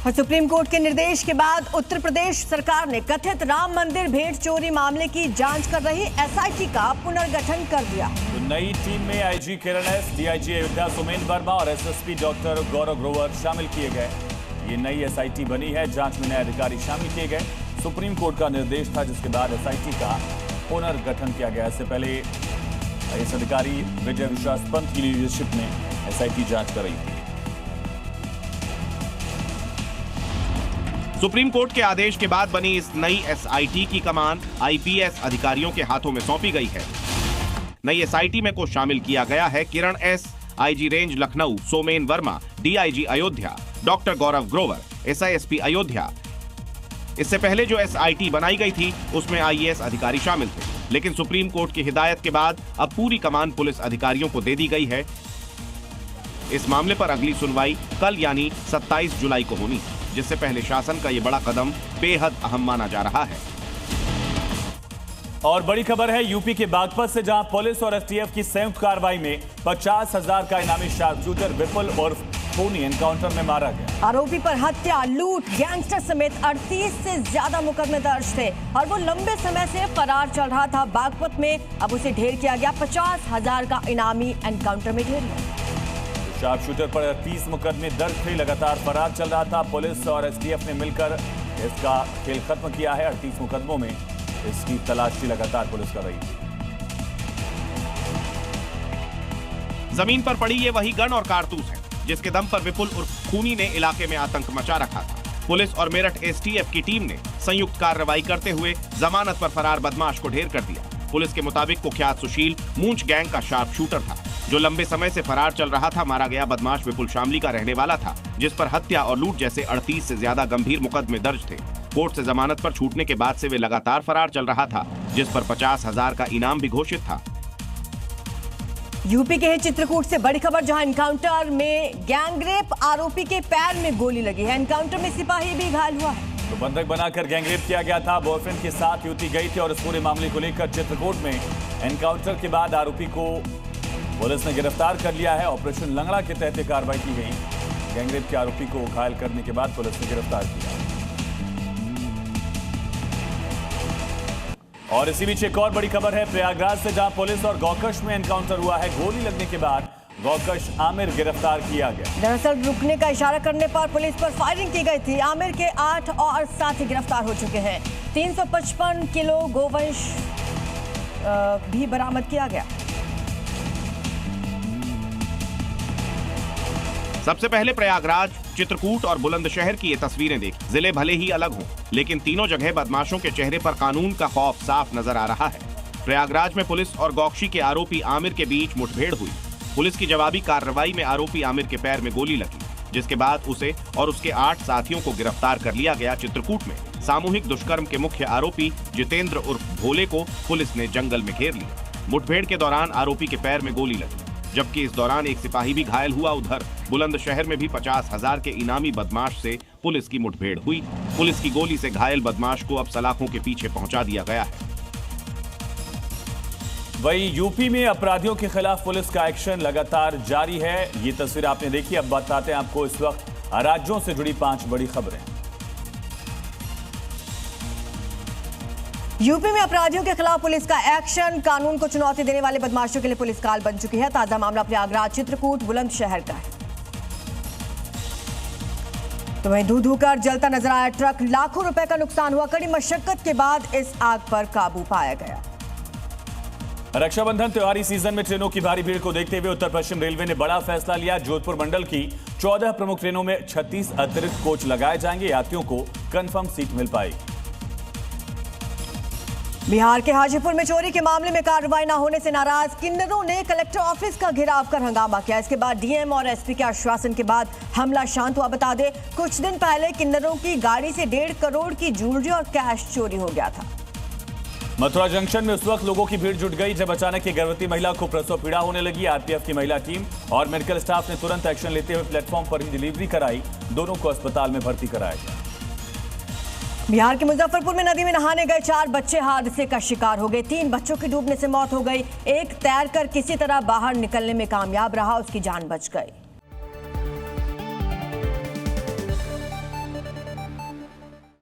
और supreme court के निर्देश के बाद उत्तर प्रदेश सरकार ने कथित राम मंदिर भेंट चोरी मामले की जांच कर रही एसआईटी का पुनर्गठन कर दिया। तो नई टीम में आईजी किरण एस, डीआईजी अयोध्या सुमेन वर्मा और एसएसपी डॉक्टर गौरव ग्रोवर शामिल किए गए। ये नई एसआईटी बनी है। जांच में नए अधिकारी शामिल किए गए। सुप्रीम कोर्ट का निर्देश था, जिसके बाद एसआईटी का पुनर्गठन किया गया। इससे पहले आईएएस अधिकारी विजय विश्वास पंत की लीडरशिप में एसआईटी जांच कर रही थी। सुप्रीम कोर्ट के आदेश के बाद बनी इस नई एसआईटी की कमान आईपीएस अधिकारियों के हाथों में सौंपी गई है। नई एसआईटी में को शामिल किया गया है Kiran S, IG range Lucknow Somen Verma, DIG Ayodhya doctor Gaurav Grover, SISP Ayodhya. इससे पहले जो एसआईटी बनाई गई थी उसमें आईएएस अधिकारी शामिल थे, लेकिन सुप्रीम कोर्ट की हिदायत के बाद अब पूरी कमान पुलिस अधिकारियों को दे दी गई है। इस मामले पर अगली सुनवाई कल यानी 27 जुलाई को होनी है, जिससे पहले शासन का ये बड़ा कदम बेहद अहम माना जा रहा है। और बड़ी खबर है यूपी के बागपत से, जहां पुलिस और एसटीएफ की संयुक्त कार्रवाई में 50,000 का इनामी शार्पशूटर विपुल उर्फ खूनी एनकाउंटर में मारा गया। आरोपी पर हत्या, लूट, गैंगस्टर समेत 38 से ज्यादा मुकदमे दर्ज थे और वो लंबे समय से फरार चल रहा था। बागपत में अब उसे ढेर किया गया। 50,000 का इनामी एनकाउंटर में ढेर हुआ। शार्पशूटर पर 38 मुकदमे दर्ज थे, लगातार फरार चल रहा था। पुलिस और एसटीएफ ने मिलकर इसका खेल खत्म किया है। 38 मुकदमों में इसकी तलाशी लगातार पुलिस कर रही है। जमीन पर पड़ी ये वही गन और कारतूस है जिसके दम पर विपुल उर्फ खूनी ने इलाके में आतंक मचा रखा था। पुलिस और मेरठ एसटीएफ की टीम ने संयुक्त कार्रवाई करते हुए जमानत पर फरार बदमाश को ढेर कर दिया। पुलिस के मुताबिक कुख्यात सुशील मूंछ गैंग का शार्प शूटर था, जो लंबे समय से फरार चल रहा था। मारा गया बदमाश विपुल शामली का रहने वाला था, जिस पर हत्या और लूट जैसे 38 से ज्यादा गंभीर मुकदमे दर्ज थे। कोर्ट से जमानत पर छूटने के बाद से वे लगातार फरार चल रहा था, जिस पर 50,000 का इनाम भी घोषित था। यूपी के चित्रकूट से बड़ी खबर, जहां एनकाउंटर में गैंगरेप आरोपी के पैर में गोली लगी है। एनकाउंटर में सिपाही भी घायल हुआ है। तो बंधक बनाकर गैंगरेप किया गया था। बॉयफ्रेंड के साथ युवती गई थी और इस पूरे मामले को लेकर चित्रकूट में एनकाउंटर के बाद आरोपी को पुलिस ने गिरफ्तार कर लिया है। ऑपरेशन लंगड़ा के तहत कार्रवाई की गई। गैंगरेप के आरोपी को घायल करने के बाद पुलिस ने गिरफ्तार किया। और इसी बीच एक और बड़ी खबर है प्रयागराज से, जहां पुलिस और गौकश में एनकाउंटर हुआ है। गोली लगने के बाद गौकश आमिर गिरफ्तार किया गया। दरअसल रुकने का इशारा करने पर पुलिस पर फायरिंग की गई थी। आमिर के 8 और साथी गिरफ्तार हो चुके हैं। 355 किलो गोवंश भी बरामद किया गया। सबसे पहले प्रयागराज, चित्रकूट और बुलंदशहर की ये तस्वीरें देख। जिले भले ही अलग हों, लेकिन तीनों जगह बदमाशों के चेहरे पर कानून का खौफ साफ नजर आ रहा है। प्रयागराज में पुलिस और गौकशी के आरोपी आमिर के बीच मुठभेड़ हुई। पुलिस की जवाबी कार्रवाई में आरोपी आमिर के पैर में गोली लगी, जिसके बाद उसे और उसके 8 साथियों को गिरफ्तार कर लिया गया। चित्रकूट में सामूहिक दुष्कर्म के मुख्य आरोपी जितेंद्र उर्फ भोले को पुलिस ने जंगल में घेर लिया। मुठभेड़ के दौरान आरोपी के पैर में गोली लगी, जबकि इस दौरान एक सिपाही भी घायल हुआ। उधर बुलंदशहर में भी 50,000 के इनामी बदमाश से पुलिस की मुठभेड़ हुई। पुलिस की गोली से घायल बदमाश को अब सलाखों के पीछे पहुंचा दिया गया है। वहीं यूपी में अपराधियों के खिलाफ पुलिस का एक्शन लगातार जारी है। ये तस्वीर आपने देखी। अब बताते हैं आपको इस वक्त राज्यों से जुड़ी 5 बड़ी खबरें। यूपी में अपराधियों के खिलाफ पुलिस का एक्शन। कानून को चुनौती देने वाले बदमाशों के लिए पुलिस काल बन चुकी है। ताजा मामला प्रयागराज, चित्रकूट, बुलंदशहर का है। तो वहीं धू धू कर जलता नजर आया ट्रक। लाखों रुपए का नुकसान हुआ। कड़ी मशक्कत के बाद इस आग पर काबू पाया गया। रक्षाबंधन त्योहारी सीजन में ट्रेनों की भारी भीड़ को देखते हुए उत्तर पश्चिम रेलवे ने बड़ा फैसला लिया। जोधपुर मंडल की 14 प्रमुख ट्रेनों में 36 अतिरिक्त कोच लगाए जाएंगे। यात्रियों को कंफर्म सीट मिल पाएगी। बिहार के हाजीपुर में चोरी के मामले में कार्रवाई न होने से नाराज किन्नरों ने कलेक्टर ऑफिस का घेराव कर हंगामा किया। इसके बाद डीएम और एसपी के आश्वासन के बाद हमला शांत हुआ। बता दें, कुछ दिन पहले किन्नरों की गाड़ी से 1.5 करोड़ की ज्वेलरी और कैश चोरी हो गया था। मथुरा जंक्शन में उस वक्त लोगों की भीड़ जुट गई जब अचानक एक गर्भवती महिला को प्रसव पीड़ा होने लगी। आरपीएफ की महिला टीम और मेडिकल स्टाफ ने तुरंत एक्शन लेते हुए प्लेटफॉर्म पर ही डिलीवरी कराई। दोनों को अस्पताल में भर्ती कराया गया। बिहार के मुजफ्फरपुर में नदी में नहाने गए 4 बच्चे हादसे का शिकार हो गए। 3 बच्चों की डूबने से मौत हो गई। एक तैरकर किसी तरह बाहर निकलने में कामयाब रहा, उसकी जान बच गई।